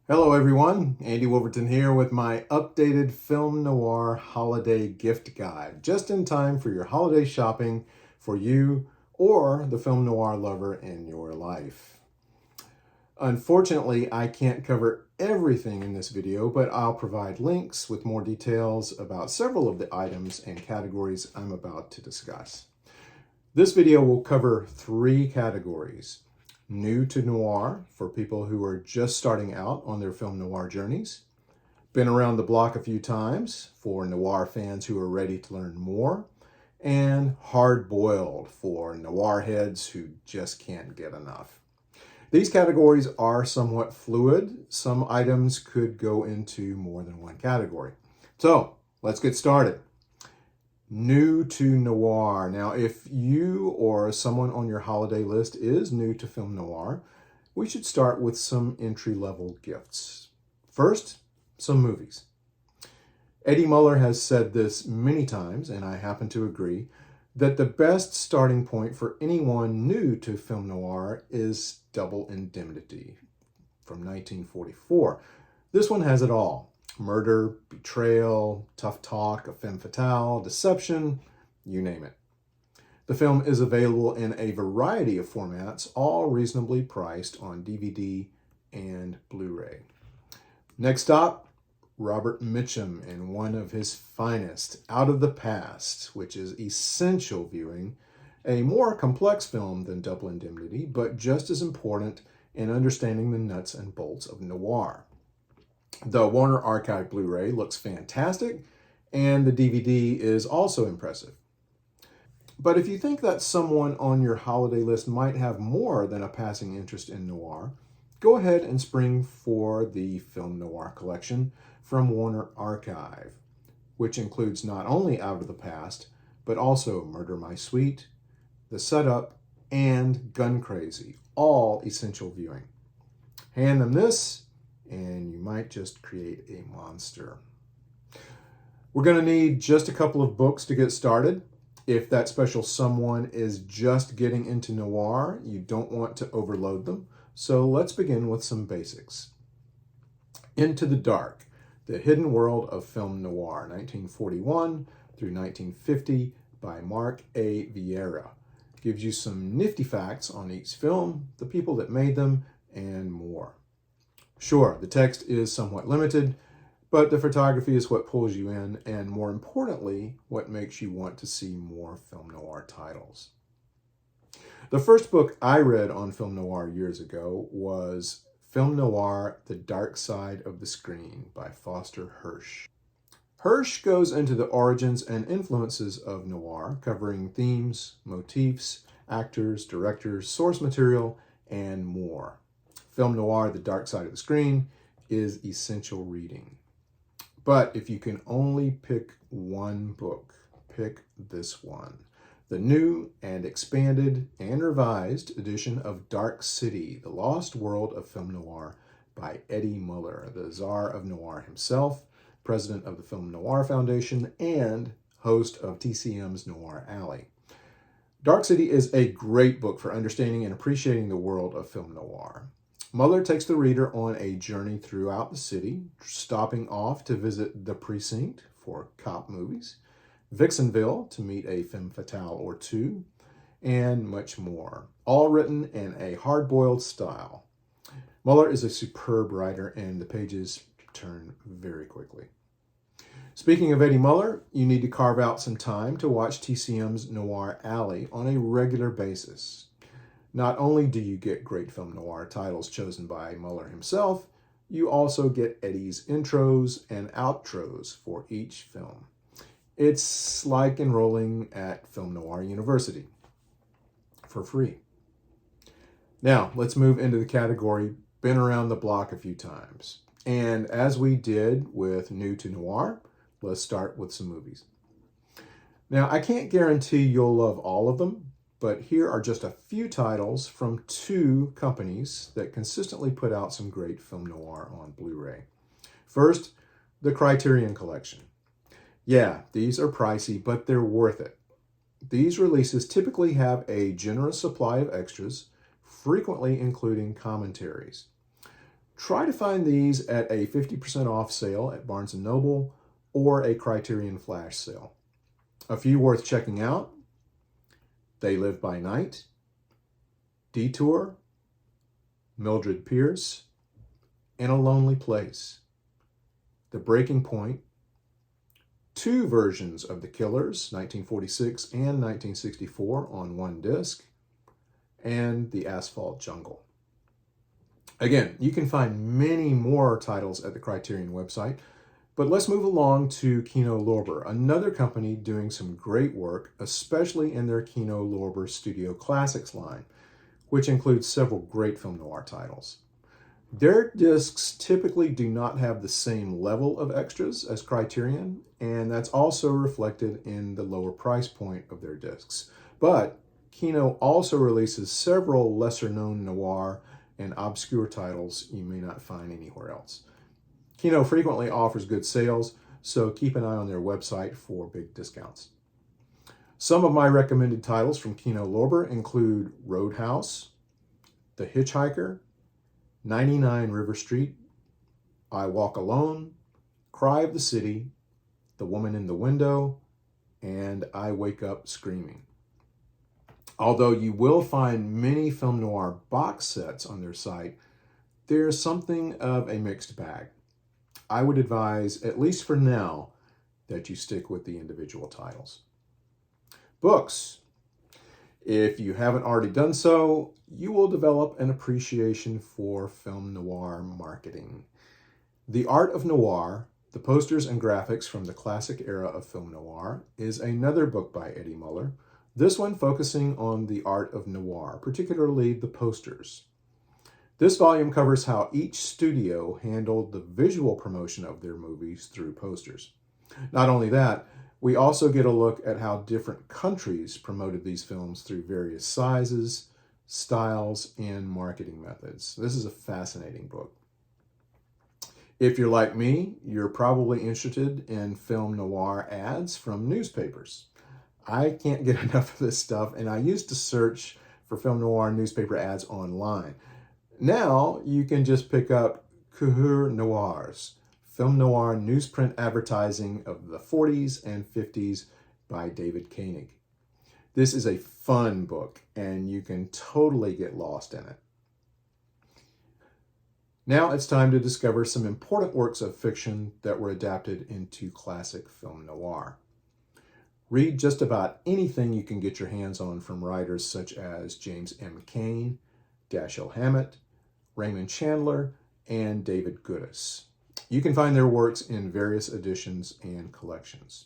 Hello everyone, Andy Wolverton here with my updated Film Noir Holiday Gift Guide, just in time for your holiday shopping for you or the film noir lover in your life. Unfortunately, I can't cover everything in this video, but I'll provide links with more details about several of the items and categories I'm about to discuss. This video will cover 3 categories. New to noir for people who are just starting out on their film noir journeys. Been around the block a few times for noir fans who are ready to learn more. And hard-boiled for noir heads who just can't get enough. These categories are somewhat fluid. Some items could go into more than one category. So let's get started. New to noir. Now, if you or someone on your holiday list is new to film noir, we should start with some entry-level gifts. First, some movies. Eddie Muller has said this many times, and I happen to agree, that the best starting point for anyone new to film noir is Double Indemnity from 1944. This one has it all. Murder, betrayal, tough talk, a femme fatale, deception, you name it. The film is available in a variety of formats, all reasonably priced on DVD and Blu-ray. Next up, Robert Mitchum in one of his finest, Out of the Past, which is essential viewing, a more complex film than Double Indemnity, but just as important in understanding the nuts and bolts of noir. The Warner Archive Blu-ray looks fantastic, and the DVD is also impressive. But if you think that someone on your holiday list might have more than a passing interest in noir, go ahead and spring for the Film Noir collection from Warner Archive, which includes not only Out of the Past, but also Murder My Sweet, The Setup, and Gun Crazy, all essential viewing. Hand them this, and you might just create a monster. We're going to need just a couple of books to get started. If that special someone is just getting into noir, you don't want to overload them. So let's begin with some basics. Into the Dark, The Hidden World of Film Noir, 1941 through 1950 by Mark A. Vieira. Gives you some nifty facts on each film, the people that made them, and more. Sure, the text is somewhat limited, but the photography is what pulls you in, and more importantly, what makes you want to see more film noir titles. The first book I read on film noir years ago was Film Noir, The Dark Side of the Screen by Foster Hirsch. Hirsch goes into the origins and influences of noir, covering themes, motifs, actors, directors, source material, and more. Film Noir, The Dark Side of the Screen is essential reading. But if you can only pick one book, pick this one. The new and expanded and revised edition of Dark City, The Lost World of Film Noir by Eddie Muller, the Czar of Noir himself, president of the Film Noir Foundation, and host of TCM's Noir Alley. Dark City is a great book for understanding and appreciating the world of film noir. Muller takes the reader on a journey throughout the city, stopping off to visit the precinct for cop movies, Vixenville to meet a femme fatale or two, and much more, all written in a hard-boiled style. Muller is a superb writer, and the pages turn very quickly. Speaking of Eddie Muller, you need to carve out some time to watch TCM's Noir Alley on a regular basis. Not only do you get great film noir titles chosen by Muller himself, you also get Eddie's intros and outros for each film. It's like enrolling at Film Noir University for free. Now, let's move into the category been around the block a few times. And as we did with New to Noir, let's start with some movies. Now, I can't guarantee you'll love all of them, but here are just a few titles from 2 companies that consistently put out some great film noir on Blu-ray. First, the Criterion Collection. Yeah, these are pricey, but they're worth it. These releases typically have a generous supply of extras, frequently including commentaries. Try to find these at a 50% off sale at Barnes & Noble or a Criterion flash sale. A few worth checking out: They Live by Night, Detour, Mildred Pierce, In a Lonely Place, The Breaking Point, two versions of The Killers, 1946 and 1964 on one disc, and The Asphalt Jungle. Again, you can find many more titles at the Criterion website, but let's move along to Kino Lorber, another company doing some great work, especially in their Kino Lorber Studio Classics line, which includes several great film noir titles. Their discs typically do not have the same level of extras as Criterion, and that's also reflected in the lower price point of their discs. But Kino also releases several lesser-known noir and obscure titles you may not find anywhere else. Kino frequently offers good sales, so keep an eye on their website for big discounts. Some of my recommended titles from Kino Lorber include Roadhouse, The Hitchhiker, 99 River Street, I Walk Alone, Cry of the City, The Woman in the Window, and I Wake Up Screaming. Although you will find many film noir box sets on their site, there's something of a mixed bag. I would advise, at least for now, that you stick with the individual titles. Books. If you haven't already done so, you will develop an appreciation for film noir marketing. The Art of Noir, the posters and graphics from the classic era of film noir, is another book by Eddie Muller, this one focusing on the art of noir, particularly the posters. This volume covers how each studio handled the visual promotion of their movies through posters. Not only that, we also get a look at how different countries promoted these films through various sizes, styles, and marketing methods. This is a fascinating book. If you're like me, you're probably interested in film noir ads from newspapers. I can't get enough of this stuff, and I used to search for film noir newspaper ads online. Now you can just pick up Couleurs Noirs, film noir newsprint advertising of the 40s and 50s by David Koenig. This is a fun book, and you can totally get lost in it. Now it's time to discover some important works of fiction that were adapted into classic film noir. Read just about anything you can get your hands on from writers such as James M. Cain, Dashiell Hammett, Raymond Chandler, and David Goodis. You can find their works in various editions and collections.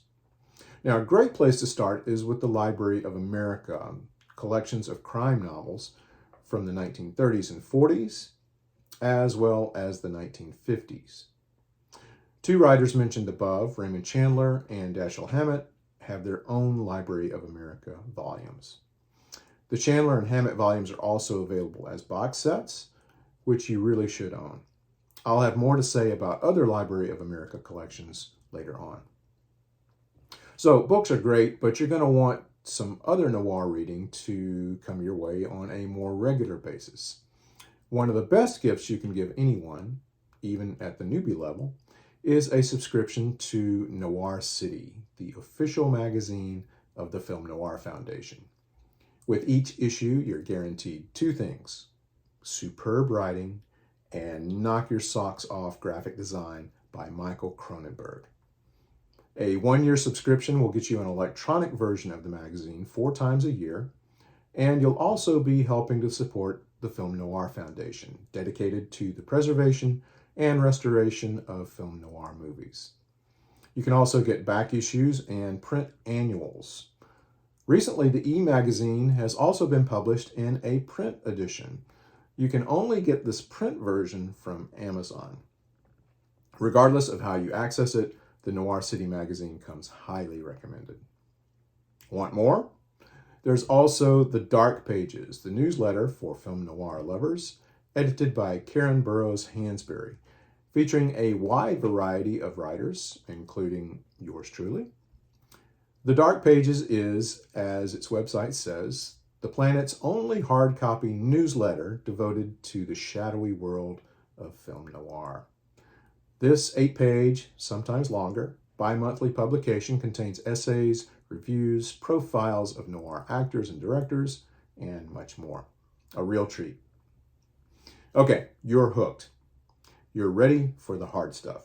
Now, a great place to start is with the Library of America, collections of crime novels from the 1930s and 40s, as well as the 1950s. Two writers mentioned above, Raymond Chandler and Dashiell Hammett, have their own Library of America volumes. The Chandler and Hammett volumes are also available as box sets, which you really should own. I'll have more to say about other Library of America collections later on. So books are great, but you're going to want some other noir reading to come your way on a more regular basis. One of the best gifts you can give anyone, even at the newbie level, is a subscription to Noir City, the official magazine of the Film Noir Foundation. With each issue, you're guaranteed two things: superb writing and knock your socks off graphic design by Michael Cronenberg. A one-year subscription will get you an electronic version of the magazine 4 times a year, and you'll also be helping to support the Film Noir Foundation, dedicated to the preservation and restoration of film noir movies. You can also get back issues and print annuals. Recently, the e-magazine has also been published in a print edition. You can only get this print version from Amazon. Regardless of how you access it, the Noir City magazine comes highly recommended. Want more? There's also The Dark Pages, the newsletter for film noir lovers, edited by Karen Burroughs Hansberry, featuring a wide variety of writers, including yours truly. The Dark Pages is, as its website says, the planet's only hard copy newsletter devoted to the shadowy world of film noir. This 8-page, sometimes longer, bi-monthly publication contains essays, reviews, profiles of noir actors and directors, and much more. A real treat. Okay, you're hooked. You're ready for the hard stuff.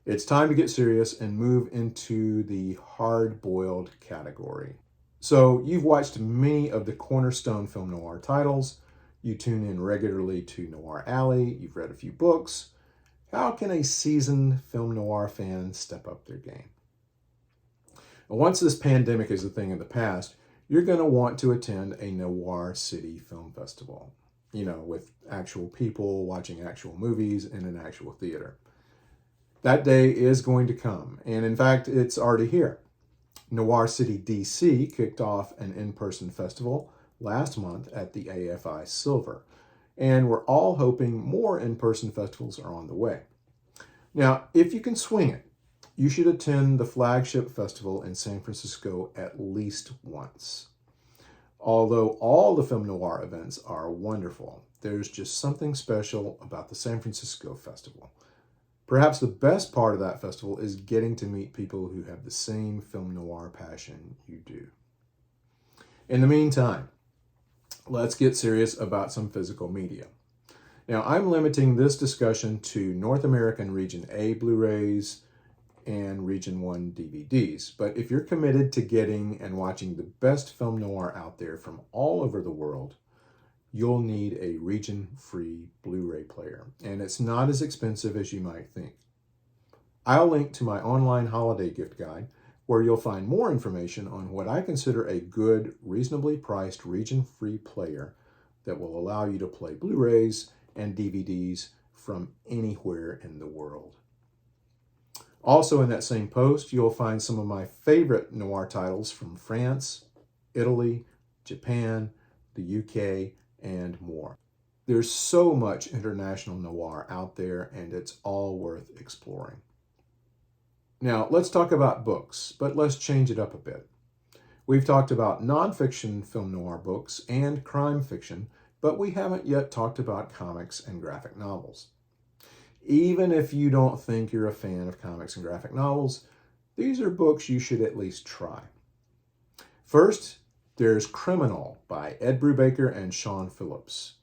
It's time to get serious and move into the hard-boiled category. So you've watched many of the cornerstone film noir titles. You tune in regularly to Noir Alley. You've read a few books. How can a seasoned film noir fan step up their game? Once this pandemic is a thing of the past, you're going to want to attend a Noir City Film Festival, with actual people watching actual movies in an actual theater. That day is going to come, and in fact, it's already here. Noir City, DC kicked off an in-person festival last month at the AFI Silver, and we're all hoping more in-person festivals are on the way. Now, if you can swing it, you should attend the flagship festival in San Francisco at least once. Although all the film noir events are wonderful, there's just something special about the San Francisco Festival. Perhaps the best part of that festival is getting to meet people who have the same film noir passion you do. In the meantime, let's get serious about some physical media. Now, I'm limiting this discussion to North American Region A Blu-rays and Region 1 DVDs, but if you're committed to getting and watching the best film noir out there from all over the world, you'll need a region-free Blu-ray player, and it's not as expensive as you might think. I'll link to my online holiday gift guide, where you'll find more information on what I consider a good, reasonably priced region-free player that will allow you to play Blu-rays and DVDs from anywhere in the world. Also in that same post, you'll find some of my favorite noir titles from France, Italy, Japan, the UK, and more. There's so much international noir out there, and it's all worth exploring. Now, let's talk about books, but let's change it up a bit. We've talked about nonfiction film noir books and crime fiction, but we haven't yet talked about comics and graphic novels. Even if you don't think you're a fan of comics and graphic novels, these are books you should at least try. First, there's Criminal by Ed Brubaker and Sean Phillips.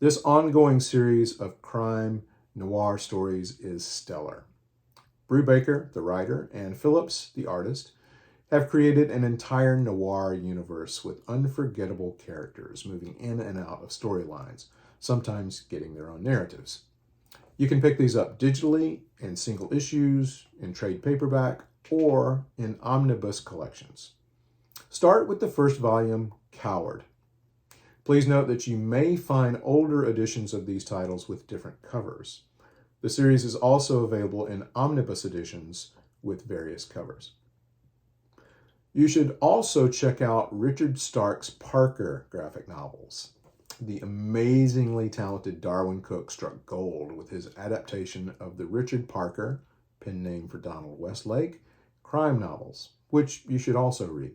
This ongoing series of crime noir stories is stellar. Brubaker, the writer, and Phillips, the artist, have created an entire noir universe with unforgettable characters moving in and out of storylines, sometimes getting their own narratives. You can pick these up digitally, in single issues, in trade paperback, or in omnibus collections. Start with the first volume, Coward. Please note that you may find older editions of these titles with different covers. The series is also available in omnibus editions with various covers. You should also check out Richard Stark's Parker graphic novels. The amazingly talented Darwin Cook struck gold with his adaptation of the Richard Parker, pen name for Donald Westlake, crime novels, which you should also read.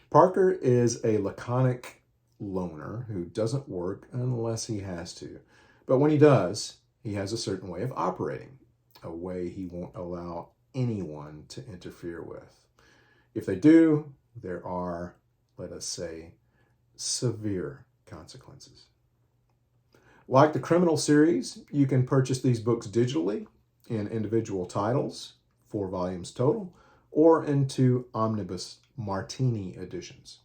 Parker is a laconic loner who doesn't work unless he has to. But when he does, he has a certain way of operating, a way he won't allow anyone to interfere with. If they do, there are, let us say, severe consequences. Like the Criminal series, you can purchase these books digitally in individual titles, 4 volumes total, or into omnibus martini editions.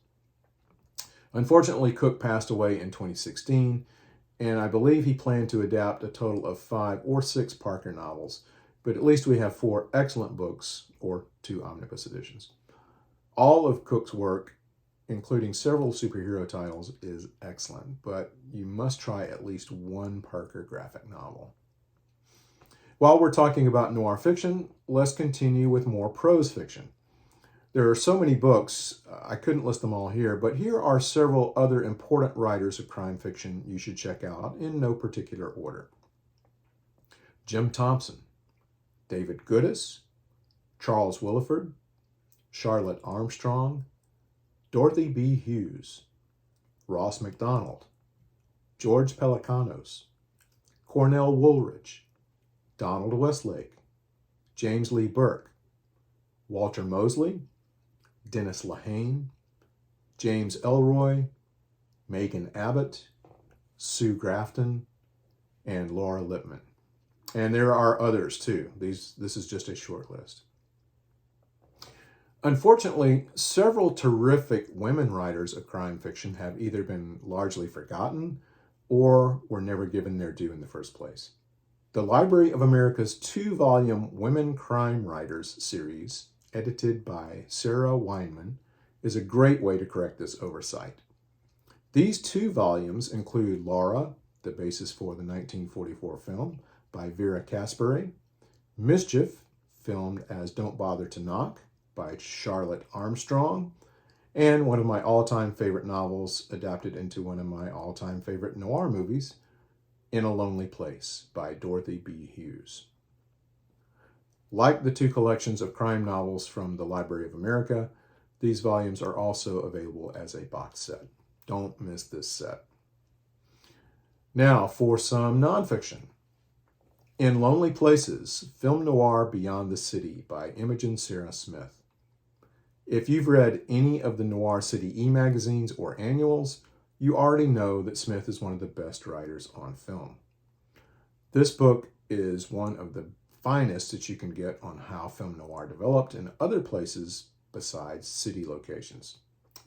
Unfortunately, Cook passed away in 2016, and I believe he planned to adapt a total of 5 or 6 Parker novels, but at least we have 4 excellent books, or 2 omnibus editions. All of Cook's work, including several superhero titles, is excellent, but you must try at least one Parker graphic novel. While we're talking about noir fiction, let's continue with more prose fiction. There are so many books, I couldn't list them all here, but here are several other important writers of crime fiction you should check out in no particular order. Jim Thompson, David Goodis, Charles Willeford, Charlotte Armstrong, Dorothy B. Hughes, Ross MacDonald, George Pelecanos, Cornell Woolridge, Donald Westlake, James Lee Burke, Walter Mosley, Dennis Lehane, James Elroy, Megan Abbott, Sue Grafton, and Laura Lippman. And there are others too. This is just a short list. Unfortunately, several terrific women writers of crime fiction have either been largely forgotten or were never given their due in the first place. The Library of America's 2-volume Women Crime Writers series, edited by Sarah Weinman, is a great way to correct this oversight. These 2 volumes include Laura, the basis for the 1944 film by Vera Caspary, Mischief, filmed as Don't Bother to Knock by Charlotte Armstrong, and one of my all-time favorite novels adapted into one of my all-time favorite noir movies, In a Lonely Place by Dorothy B. Hughes. Like the 2 collections of crime novels from the Library of America, these volumes are also available as a box set. Don't miss this set. Now for some nonfiction. In Lonely Places, Film Noir Beyond the City by Imogen Sarah Smith. If you've read any of the Noir City e-magazines or annuals, you already know that Smith is one of the best writers on film. This book is one of the finest that you can get on how film noir developed in other places besides city locations.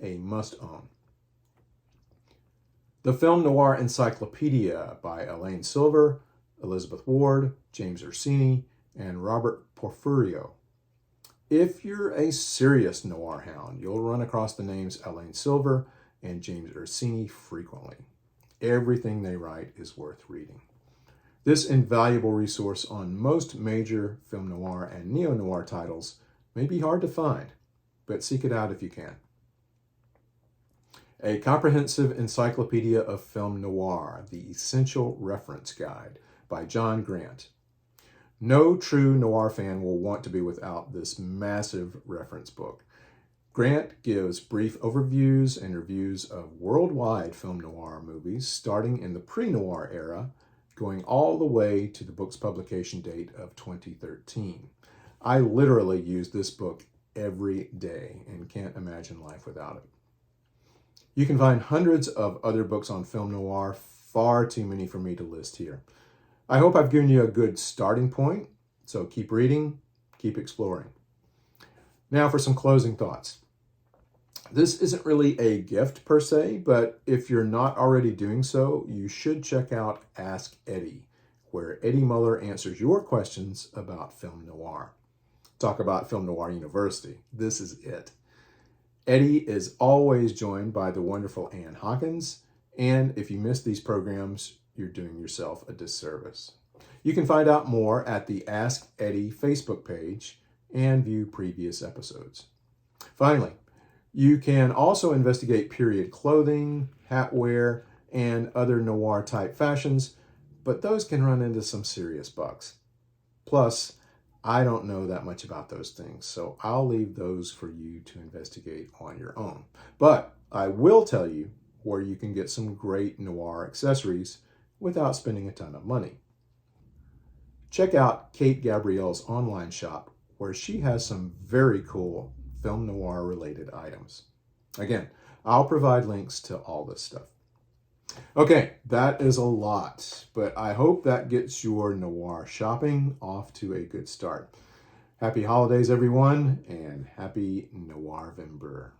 A must-own. The Film Noir Encyclopedia by Elaine Silver, Elizabeth Ward, James Orsini, and Robert Porfirio. If you're a serious noir hound, you'll run across the names Elaine Silver and James Orsini frequently. Everything they write is worth reading. This invaluable resource on most major film noir and neo-noir titles may be hard to find, but seek it out if you can. A Comprehensive Encyclopedia of Film Noir, the Essential Reference Guide by John Grant. No true noir fan will want to be without this massive reference book. Grant gives brief overviews and reviews of worldwide film noir movies starting in the pre-noir era, going all the way to the book's publication date of 2013. I literally use this book every day and can't imagine life without it. You can find hundreds of other books on film noir, far too many for me to list here. I hope I've given you a good starting point, so keep reading, keep exploring. Now for some closing thoughts. This isn't really a gift per se, but if you're not already doing so, you should check out Ask Eddie, where Eddie Muller answers your questions about film noir. Talk about Film Noir University. This is it. Eddie is always joined by the wonderful Ann Hawkins, and if you miss these programs, you're doing yourself a disservice. You can find out more at the Ask Eddie Facebook page and view previous episodes. Finally, you can also investigate period clothing, hatwear, and other noir-type fashions, but those can run into some serious bucks. Plus, I don't know that much about those things, so I'll leave those for you to investigate on your own. But I will tell you where you can get some great noir accessories without spending a ton of money. Check out Kate Gabrielle's online shop, where she has some very cool film noir related items. Again, I'll provide links to all this stuff. Okay, that is a lot, but I hope that gets your noir shopping off to a good start. Happy holidays, everyone, and happy Noir-vember.